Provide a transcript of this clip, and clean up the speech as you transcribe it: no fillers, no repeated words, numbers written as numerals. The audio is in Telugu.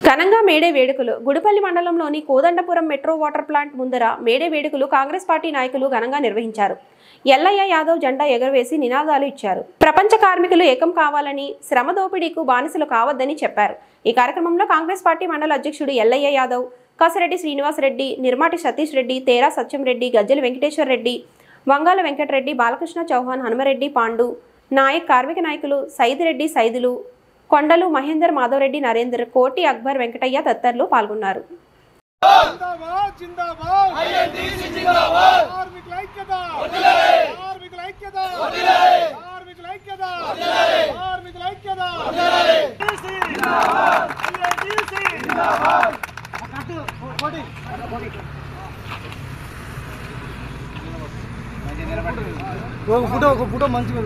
ఘనంగా మేడే వేడుకలు గుడిపల్లి మండలంలోని కోదండపురం మెట్రో వాటర్ ప్లాంట్ ముందర మేడే వేడుకలు కాంగ్రెస్ పార్టీ నాయకులు ఘనంగా నిర్వహించారు. ఎల్లయ్య యాదవ్ జెండా ఎగురవేసి నినాదాలు ఇచ్చారు. ప్రపంచ కార్మికులు ఏకం కావాలని, శ్రమ దోపిడీకు బానిసలు కావద్దని చెప్పారు. ఈ కార్యక్రమంలో కాంగ్రెస్ పార్టీ మండల అధ్యక్షుడు ఎల్లయ్య యాదవ్, కాసిరెడ్డి శ్రీనివాస్ రెడ్డి, నిర్మాటి సతీష్ రెడ్డి, తేరా సత్యం రెడ్డి, గజ్జెల వెంకటేశ్వర రెడ్డి, వంగాల వెంకటరెడ్డి, బాలకృష్ణ చౌహాన్, హనుమరెడ్డి, పాండు నాయక్, కార్మిక నాయకులు సైదిరెడ్డి, సైదులు, కొండలు, మహేందర్, మాధవరెడ్డి, నరేందర్, కోటి, అక్బర్, వెంకటయ్య తదితరులు పాల్గొన్నారు. ఫోటో మంచిగా